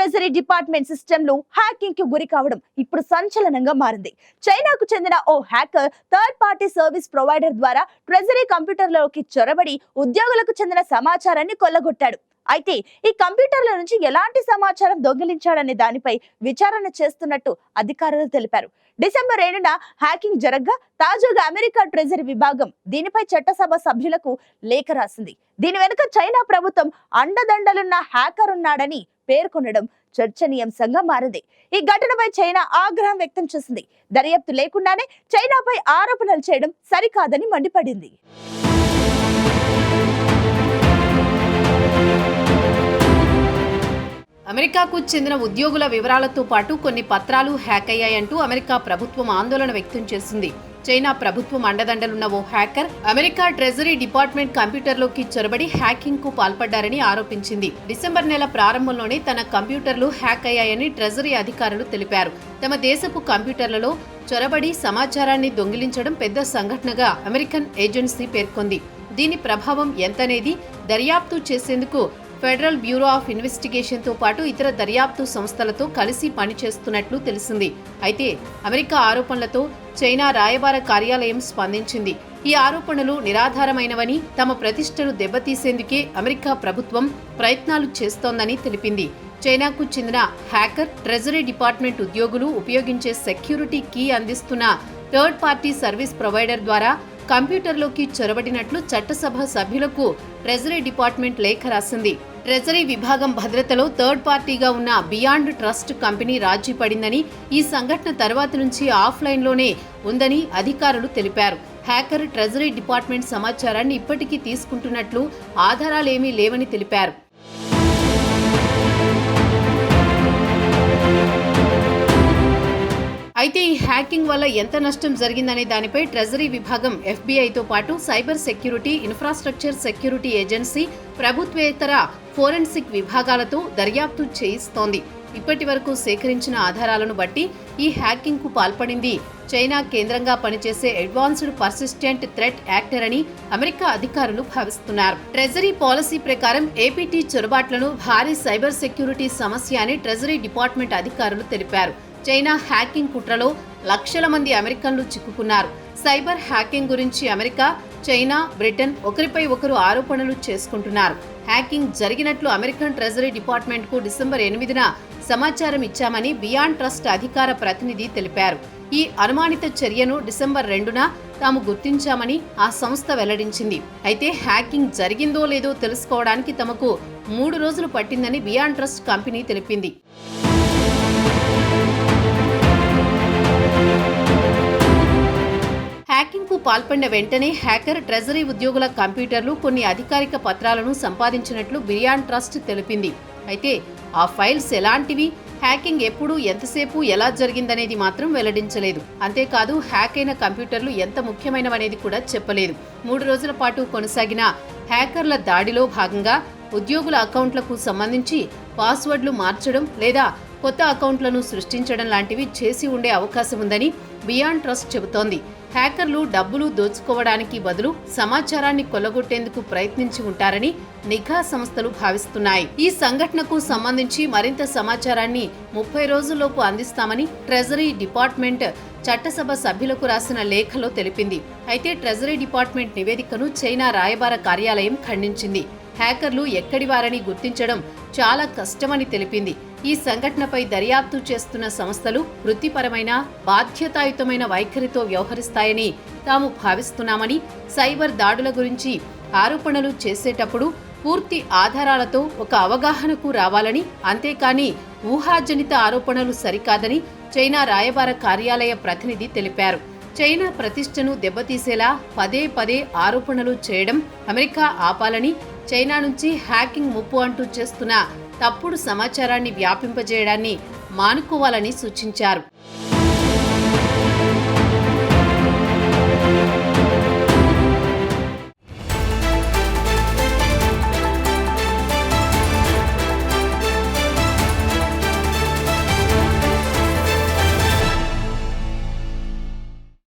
Treasury department సిస్టంలు hacking కి గురి కావడం ఇప్పుడు సంచలనంగా మారింది. చైనాకు చెందిన ఓ hacker third party service provider ద్వారా ట్రెజరీ కంప్యూటర్లలోకి చొరబడి ఉద్యోగులకు చెందిన సమాచారాన్ని కొల్లగొట్టాడు. అయితే ఈ కంప్యూటర్ల నుంచి ఎలాంటి సమాచారం దొంగిలించాడనే దానిపై విచారణ చేస్తున్నట్టు అధికారులు తెలిపారు. డిసెంబర్ 7న హ్యాకింగ్ జరగ్గా తాజాగా అమెరికా ట్రెజరీ విభాగం దీనిపై చట్టసభ సభ్యులకు లేఖ రాసింది. దీని వెనుక చైనా ప్రభుత్వం అండదండలున్న హ్యాకర్ ఉన్నాడని పేర్కొనడం చర్చనీయాంశంగా మారింది. ఈ ఘటనపై చైనా ఆగ్రహం వ్యక్తం చేసింది. దర్యాప్తు లేకుండానే చైనాపై ఆరోపణలు చేయడం సరికాదని మండిపడింది. అమెరికాకు చెందిన ఉద్యోగుల వివరాలతో పాటు కొన్ని పత్రాలు హ్యాక్ అయ్యాయంటూ అమెరికా ప్రభుత్వం ఆందోళన వ్యక్తం చేసింది. చైనా ప్రభుత్వం అండదండలున్న ఓ హ్యాకర్ అమెరికా ట్రెజరీ డిపార్ట్మెంట్ కంప్యూటర్లోకి చొరబడి హ్యాకింగ్ కు పాల్పడ్డారని ఆరోపించింది. డిసెంబర్ నెల ప్రారంభంలోనే తన కంప్యూటర్లు హ్యాక్ అయ్యాయని ట్రెజరీ అధికారులు తెలిపారు. తమ దేశపు కంప్యూటర్లలో చొరబడి సమాచారాన్ని దొంగిలించడం పెద్ద సంఘటనగా అమెరికన్ ఏజెన్సీ పేర్కొంది. దీని ప్రభావం ఎంతనేది దర్యాప్తు చేసేందుకు ఫెడరల్ బ్యూరో ఆఫ్ ఇన్వెస్టిగేషన్ తో పాటు ఇతర దర్యాప్తు సంస్థలతో కలిసి పనిచేస్తున్నట్లు తెలిసింది. అయితే అమెరికా ఆరోపణలతో చైనా రాయబార కార్యాలయం స్పందించింది. ఈ ఆరోపణలు నిరాధారమైనవని, తమ ప్రతిష్టను దెబ్బతీసేందుకే అమెరికా ప్రభుత్వం ప్రయత్నాలు చేస్తోందని తెలిపింది. చైనాకు చెందిన హ్యాకర్ ట్రెజరీ డిపార్ట్మెంట్ ఉద్యోగులు ఉపయోగించే సెక్యూరిటీ కీ అందిస్తున్న థర్డ్ పార్టీ సర్వీస్ ప్రొవైడర్ ద్వారా కంప్యూటర్లోకి చొరబడినట్లు చట్టసభ సభ్యులకు ట్రెజరీ డిపార్ట్మెంట్ లేఖ రాసింది. ట్రెజరీ విభాగం భద్రతలో థర్డ్ పార్టీగా ఉన్న బియాండ్ ట్రస్ట్ కంపెనీ రాజీ పడిందని, ఈ సంఘటన తర్వాత నుంచి ఆఫ్లైన్లోనే ఉందని అధికారులు తెలిపారు. హ్యాకర్ ట్రెజరీ డిపార్ట్మెంట్ సమాచారాన్ని ఇప్పటికీ తీసుకుంటున్నట్లు ఆధారాలేమీ లేవని తెలిపారు. అయితే ఈ హ్యాకింగ్ వల్ల ఎంత నష్టం జరిగిందనే దానిపై ట్రెజరీ విభాగం ఎఫ్బీఐతో పాటు cyber security, infrastructure security agency, ప్రభుత్వేతర ఫోరెన్సిక్ విభాగాలతో దర్యాప్తు చేయిస్తోంది. ఇప్పటి వరకు సేకరించిన ఆధారాలను బట్టి ఈ హ్యాకింగ్ కు పాల్పడింది చైనా కేంద్రంగా పనిచేసే అడ్వాన్స్డ్ పర్సిస్టెంట్ థ్రెట్ యాక్టర్ అని అమెరికా అధికారులు భావిస్తున్నారు. ట్రెజరీ పాలసీ ప్రకారం ఏపీటీ చొరబాట్లను భారీ సైబర్ సెక్యూరిటీ సమస్య అని ట్రెజరీ డిపార్ట్మెంట్ అధికారులు తెలిపారు. చైనా హ్యాకింగ్ కుట్రలో లక్షల మంది అమెరికన్లు చిక్కుకున్నారు. సైబర్ హ్యాకింగ్ గురించి అమెరికా, చైనా, బ్రిటన్ ఒకరిపై ఒకరు ఆరోపణలు చేసుకుంటున్నారు. హ్యాకింగ్ జరిగినట్లు అమెరికన్ ట్రెజరీ డిపార్ట్మెంట్ కు డిసెంబర్ 8న సమాచారం ఇచ్చామని బియాండ్ ట్రస్ట్ అధికార ప్రతినిధి తెలిపారు. ఈ అనుమానిత చర్యను డిసెంబర్ 2న తాము గుర్తించామని ఆ సంస్థ వెల్లడించింది. అయితే హ్యాకింగ్ జరిగిందో లేదో తెలుసుకోవడానికి తమకు 3 రోజులు పట్టిందని బియాండ్ ట్రస్ట్ కంపెనీ తెలిపింది. హ్యాకింగ్ కు పాల్పడిన వెంటనే హ్యాకర్ ట్రెజరీ ఉద్యోగుల కంప్యూటర్లు, కొన్ని అధికారిక పత్రాలను సంపాదించినట్లు బియాండ్ ట్రస్ట్ తెలిపింది. అయితే ఆ ఫైల్స్ ఎలాంటివి, హ్యాకింగ్ ఎప్పుడు, ఎంతసేపు, ఎలా జరిగిందనేది మాత్రం వెల్లడించలేదు. అంతేకాదు హ్యాక్ అయిన కంప్యూటర్లు ఎంత ముఖ్యమైనవనేది కూడా చెప్పలేదు. 3 రోజుల పాటు కొనసాగిన హ్యాకర్ల దాడిలో భాగంగా ఉద్యోగుల అకౌంట్లకు సంబంధించి పాస్వర్డ్లు మార్చడం లేదా కొత్త అకౌంట్లను సృష్టించడం లాంటివి చేసి ఉండే అవకాశం ఉందని బియాండ్ ట్రస్ట్ చెబుతోంది. హ్యాకర్లు డబ్బులు దోచుకోవడానికి బదులు సమాచారాన్ని కొల్లగొట్టేందుకు ప్రయత్నించి ఉంటారని నిఘా సంస్థలు భావిస్తున్నాయి. ఈ సంఘటనకు సంబంధించి మరింత సమాచారాన్ని 30 రోజుల్లోపు అందిస్తామని ట్రెజరీ డిపార్ట్మెంట్ చట్టసభ సభ్యులకు రాసిన లేఖలో తెలిపింది. అయితే ట్రెజరీ డిపార్ట్మెంట్ నివేదికను చైనా రాయబార కార్యాలయం ఖండించింది. హ్యాకర్లు ఎక్కడివారని గుర్తించడం చాలా కష్టమని తెలిపింది. ఈ సంఘటనపై దర్యాప్తు చేస్తున్న సంస్థలు వృత్తిపరమైన, బాధ్యతాయుతమైన వైఖరితో వ్యవహరిస్తాయని తాము భావిస్తున్నామని, సైబర్ దాడుల గురించి ఆరోపణలు చేసేటప్పుడు పూర్తి ఆధారాలతో ఒక అవగాహనకు రావాలని, అంతేకాని ఊహాజనిత ఆరోపణలు సరికాదని చైనా రాయబార కార్యాలయ ప్రతినిధి తెలిపారు. చైనా ప్రతిష్టను దెబ్బతీసేలా పదే పదే ఆరోపణలు చేయడం అమెరికా ఆపాలని, చైనా నుంచి హ్యాకింగ్ ముప్పు అంటూ చేస్తున్న తప్పుడు సమాచారాన్ని వ్యాపింపజేయడాన్ని మానుకోవాలని సూచించారు.